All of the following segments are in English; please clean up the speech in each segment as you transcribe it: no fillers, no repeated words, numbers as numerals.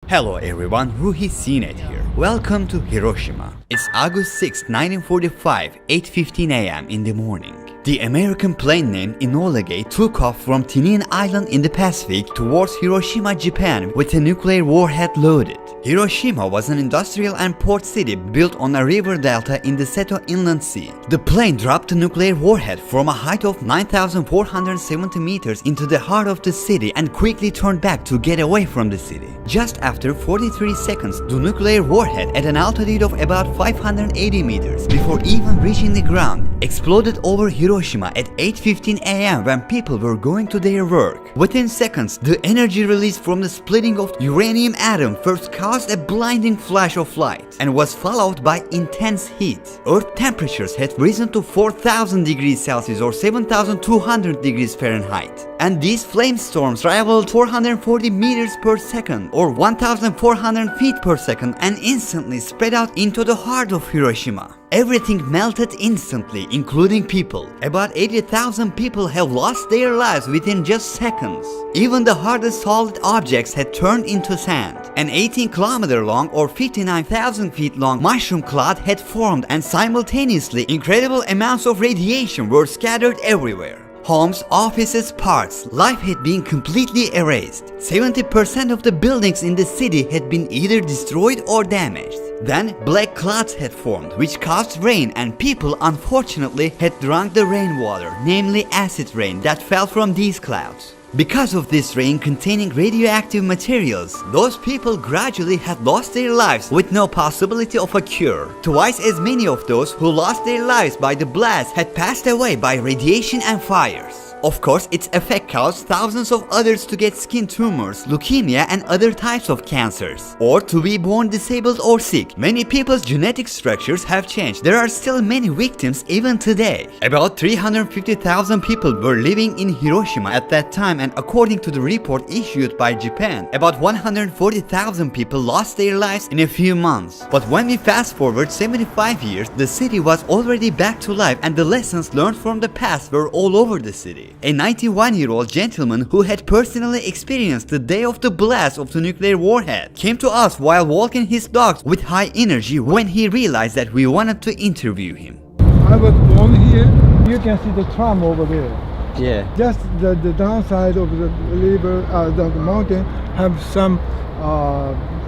Hello everyone, Ruhi Sinet here. Welcome to Hiroshima. It's August 6, 1945, 8:15 a.m. in the morning. The American plane named Enola Gay took off from Tinian Island in the Pacific towards Hiroshima, Japan with a nuclear warhead loaded. Hiroshima was an industrial and port city built on a river delta in the Seto Inland Sea. The plane dropped the nuclear warhead from a height of 9,470 meters into the heart of the city and quickly turned back to get away from the city. Just after 43 seconds, the nuclear warhead at an altitude of about 580 meters before even reaching the ground exploded over Hiroshima at 8:15 a.m. when people were going to their work. Within seconds, the energy released from the splitting of uranium atom first caused a blinding flash of light and was followed by intense heat. Earth temperatures had risen to 4,000 degrees Celsius or 7,200 degrees Fahrenheit. And these flame storms traveled 440 meters per second or 1,400 feet per second and instantly spread out into the heart of Hiroshima. Everything melted instantly, including people. About 80,000 people have lost their lives within just seconds. Even the hardest solid objects had turned into sand. An 18-kilometer long or 59,000 feet long mushroom cloud had formed, and simultaneously incredible amounts of radiation were scattered everywhere. Homes, offices, parks, life had been completely erased. 70% of the buildings in the city had been either destroyed or damaged. Then black clouds had formed, which caused rain, and people unfortunately had drunk the rainwater, namely acid rain that fell from these clouds. Because of this rain containing radioactive materials, those people gradually had lost their lives with no possibility of a cure. Twice as many of those who lost their lives by the blast had passed away by radiation and fires. Of course, its effect caused thousands of others to get skin tumors, leukemia, and other types of cancers, or to be born disabled or sick. Many people's genetic structures have changed. There are still many victims even today. About 350,000 people were living in Hiroshima at that time, and according to the report issued by Japan, about 140,000 people lost their lives in a few months. But when we fast forward 75 years, the city was already back to life, and the lessons learned from the past were all over the city. A 91-year-old gentleman who had personally experienced the day of the blast of the nuclear warhead came to us while walking his dogs with high energy when he realized that we wanted to interview him. I was born here. You can see the tram over there. Yeah. Just the downside of the river, the mountain, have some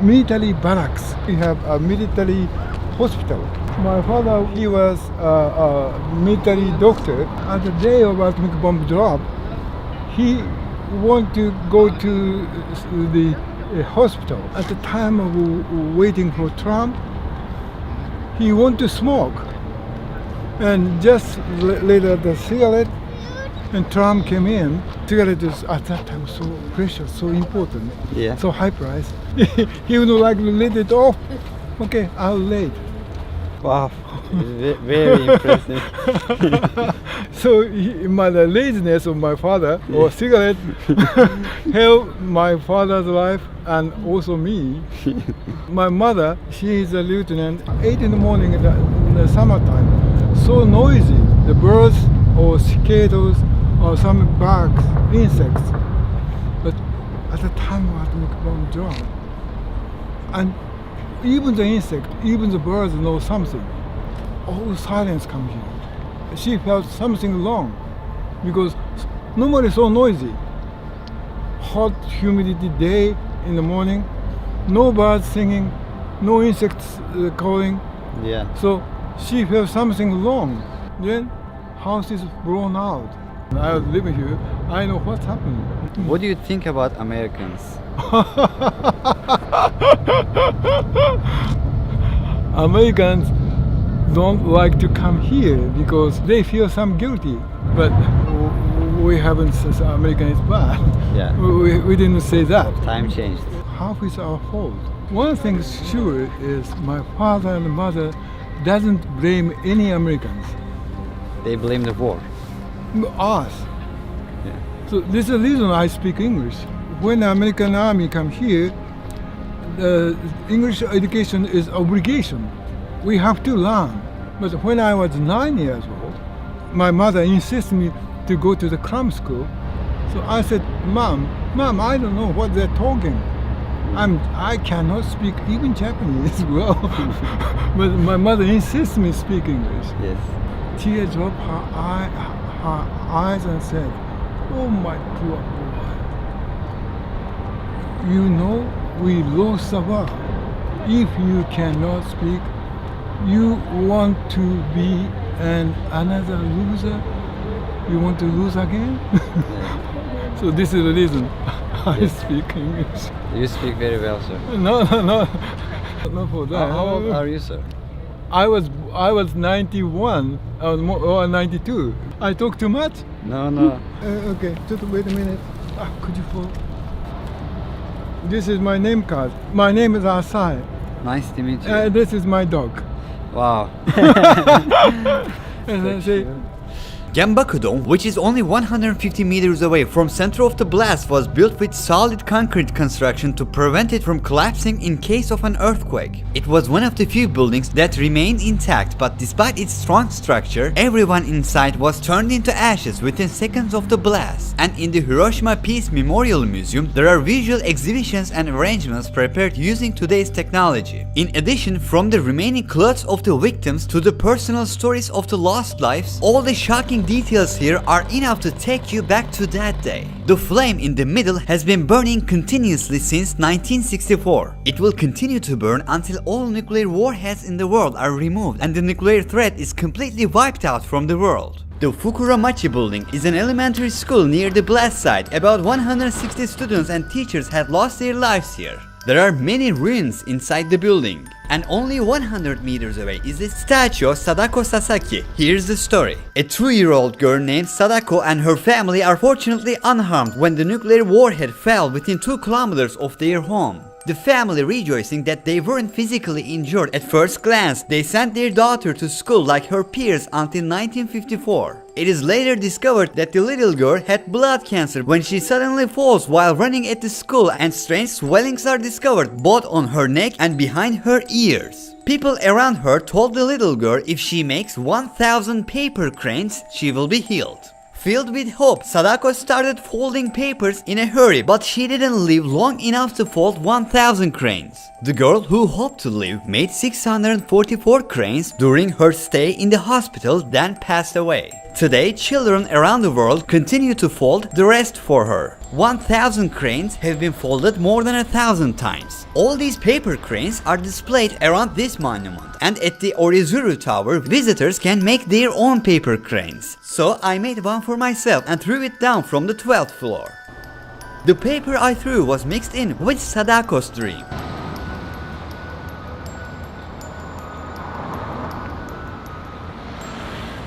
military barracks. We have a military hospital. My father, he was a military doctor. At the day of atomic bomb drop, he wanted to go to the hospital. At the time of waiting for tram, he wanted to smoke. And just later the cigarette and tram came in. Cigarette is at that time so precious, so important, so high price. He would like to let it off. Okay, I'll late. Wow, very impressive. So the laziness of my father, or cigarette, helped my father's life and also me. My mother, she is a lieutenant. 8 in the morning in the summertime, so noisy. The birds or cicadas or some bugs, insects. But at the time of atomic bomb drop, and even the insect, even the birds know something. All silence comes here. She felt something wrong because nobody so noisy. Hot humidity day in the morning, no birds singing, no insects calling. Yeah. So she felt something wrong. Then house is blown out. I was living here. I know what's happening. What do you think about Americans? Americans don't like to come here because they feel some guilty. But we haven't said American is bad. Yeah. We didn't say that. Time changed. Half is our fault. One thing is sure is my father and mother doesn't blame any Americans. They blame the war. Us. Yeah. So this is the reason I speak English. When the American army come here, the English education is obligation. We have to learn. But when I was 9 years old, my mother insisted me to go to the cram school. So I said, Mom, I don't know what they're talking. I cannot speak even Japanese well, but my mother insists me speak English. Yes. Tears dropped her eyes and said, "Oh my poor boy, you know we lost the war. If you cannot speak, you want to be another loser? You want to lose again?" So this is the reason I speak English. You speak very well, sir. No, not for that. How old are you, sir? I was 91 or 92. I talk too much? No. Okay, just wait a minute. Could you follow? This is my name card. My name is Asai. Nice to meet you. This is my dog. Wow. And I say, Genbaku-dome, which is only 150 meters away from center of the blast, was built with solid concrete construction to prevent it from collapsing in case of an earthquake. It was one of the few buildings that remained intact, but despite its strong structure, everyone inside was turned into ashes within seconds of the blast. And in the Hiroshima Peace Memorial Museum, there are visual exhibitions and arrangements prepared using today's technology. In addition, from the remaining clothes of the victims to the personal stories of the lost lives, all the shocking details here are enough to take you back to that day. The flame in the middle has been burning continuously since 1964. It will continue to burn until all nuclear warheads in the world are removed and the nuclear threat is completely wiped out from the world. The Fukuramachi building is an elementary school near the blast site. About 160 students and teachers had lost their lives here. There are many ruins inside the building, and only 100 meters away is the statue of Sadako Sasaki. Here's the story. A 2-year-old girl named Sadako and her family are fortunately unharmed when the nuclear warhead fell within 2 kilometers of their home. The family rejoicing that they weren't physically injured at first glance, they sent their daughter to school like her peers until 1954. It is later discovered that the little girl had blood cancer when she suddenly falls while running at the school, and strange swellings are discovered both on her neck and behind her ears. People around her told the little girl if she makes 1,000 paper cranes, she will be healed. Filled with hope, Sadako started folding papers in a hurry, but she didn't live long enough to fold 1,000 cranes. The girl who hoped to live made 644 cranes during her stay in the hospital, then passed away. Today, children around the world continue to fold the rest for her. 1,000 cranes have been folded more than 1,000 times. All these paper cranes are displayed around this monument, and at the Orizuru Tower, visitors can make their own paper cranes. So I made one for myself and threw it down from the 12th floor. The paper I threw was mixed in with Sadako's dream.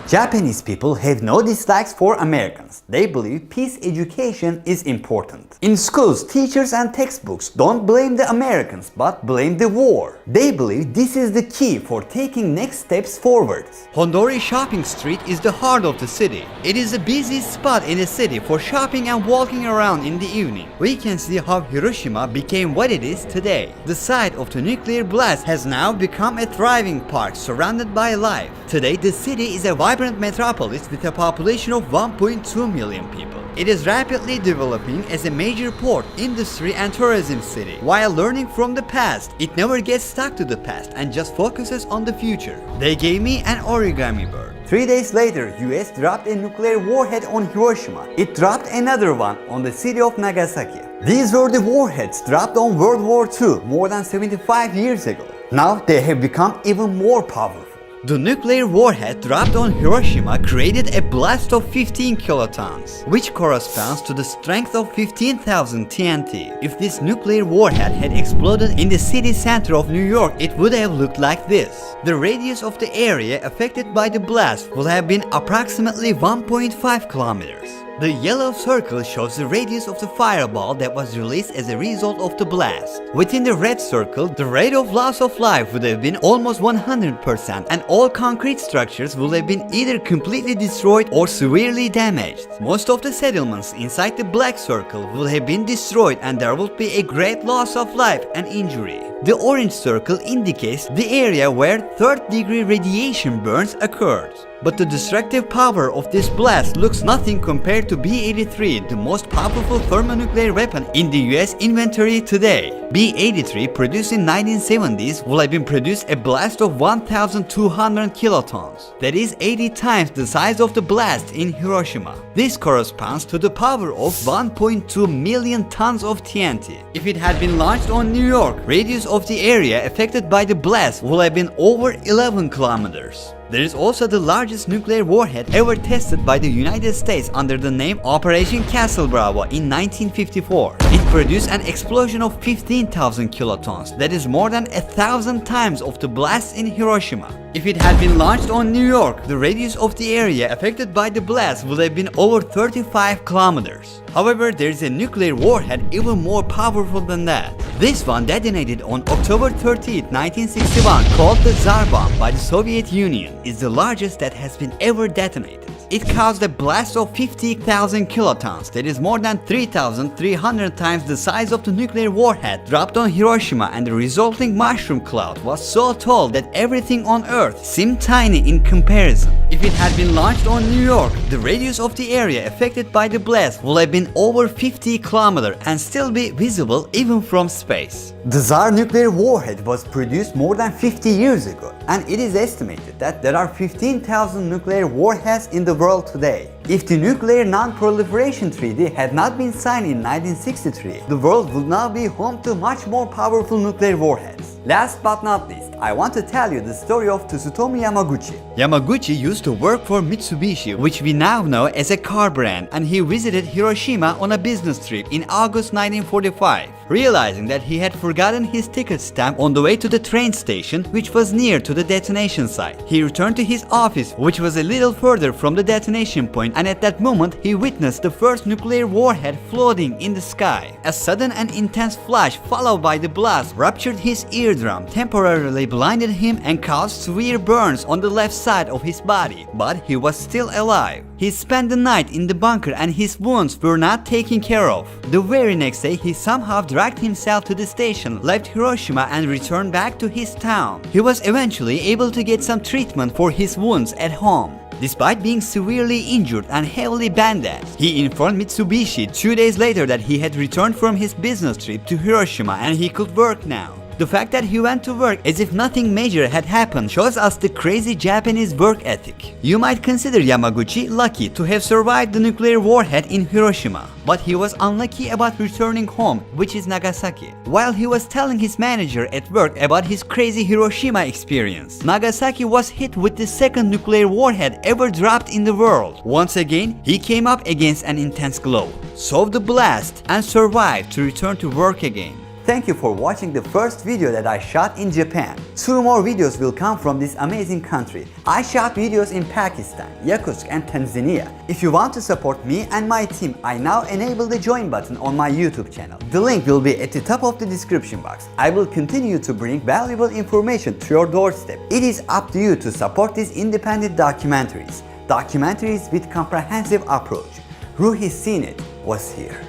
Japanese people have no dislikes for Americans. They believe peace education is important. In schools, teachers and textbooks don't blame the Americans but blame the war. They believe this is the key for taking next steps forward. Hondori Shopping Street is the heart of the city. It is the busiest spot in the city for shopping and walking around in the evening. We can see how Hiroshima became what it is today. The site of the nuclear blast has now become a thriving park surrounded by life. Today, the city is a vibrant metropolis with a population of 1.2 million people. It is rapidly developing as a major port, industry and tourism city. While learning from the past, it never gets stuck to the past and just focuses on the future. They gave me an origami bird. 3 days later, US dropped a nuclear warhead on Hiroshima. It dropped another one on the city of Nagasaki. These were the warheads dropped on World War II more than 75 years ago. Now they have become even more powerful. The nuclear warhead dropped on Hiroshima created a blast of 15 kilotons, which corresponds to the strength of 15,000 TNT. If this nuclear warhead had exploded in the city center of New York, it would have looked like this. The radius of the area affected by the blast would have been approximately 1.5 kilometers. The yellow circle shows the radius of the fireball that was released as a result of the blast. Within the red circle, the rate of loss of life would have been almost 100%, and all concrete structures would have been either completely destroyed or severely damaged. Most of the settlements inside the black circle would have been destroyed, and there would be a great loss of life and injury. The orange circle indicates the area where third-degree radiation burns occurred. But the destructive power of this blast looks nothing compared to B-83, the most powerful thermonuclear weapon in the US inventory today. B-83, produced in 1970s, will have been produced a blast of 1,200 kilotons. That is 80 times the size of the blast in Hiroshima. This corresponds to the power of 1.2 million tons of TNT. If it had been launched on New York, radius of the area affected by the blast would have been over 11 kilometers. There is also the largest nuclear warhead ever tested by the United States under the name Operation Castle Bravo in 1954. It produced an explosion of 15,000 kilotons, that is more than 1,000 times of the blast in Hiroshima. If it had been launched on New York, the radius of the area affected by the blast would have been over 35 kilometers. However, there is a nuclear warhead even more powerful than that. This one detonated on October 30, 1961, called the Tsar bomb by the Soviet Union, is the largest that has been ever detonated. It caused a blast of 50,000 kilotons, that is more than 3,300 times the size of the nuclear warhead dropped on Hiroshima, and the resulting mushroom cloud was so tall that everything on Earth seemed tiny in comparison. If it had been launched on New York, the radius of the area affected by the blast would have been over 50 kilometers and still be visible even from space. The Tsar nuclear warhead was produced more than 50 years ago, and it is estimated that there are 15,000 nuclear warheads in the world today. If the Nuclear Non-Proliferation Treaty had not been signed in 1963, the world would now be home to much more powerful nuclear warheads. Last but not least, I want to tell you the story of Tsutomu Yamaguchi. Yamaguchi used to work for Mitsubishi, which we now know as a car brand, and he visited Hiroshima on a business trip in August 1945. Realizing that he had forgotten his ticket stamp on the way to the train station, which was near to the detonation site, he returned to his office, which was a little further from the detonation point, and at that moment he witnessed the first nuclear warhead floating in the sky. A sudden and intense flash followed by the blast ruptured his eardrum, temporarily blinded him, and caused severe burns on the left side of his body, but he was still alive. He spent the night in the bunker and his wounds were not taken care of. The very next day he somehow dragged himself to the station, left Hiroshima and returned back to his town. He was eventually able to get some treatment for his wounds at home. Despite being severely injured and heavily bandaged, he informed Mitsubishi 2 days later that he had returned from his business trip to Hiroshima and he could work now. The fact that he went to work as if nothing major had happened shows us the crazy Japanese work ethic. You might consider Yamaguchi lucky to have survived the nuclear warhead in Hiroshima, but he was unlucky about returning home, which is Nagasaki. While he was telling his manager at work about his crazy Hiroshima experience, Nagasaki was hit with the second nuclear warhead ever dropped in the world. Once again, he came up against an intense glow, solved the blast, and survived to return to work again. Thank you for watching the first video that I shot in Japan. 2 more videos will come from this amazing country. I shot videos in Pakistan, Yakutsk and Tanzania. If you want to support me and my team, I now enable the join button on my YouTube channel. The link will be at the top of the description box. I will continue to bring valuable information to your doorstep. It is up to you to support these independent documentaries. Documentaries with comprehensive approach. Ruhi Seen It was here.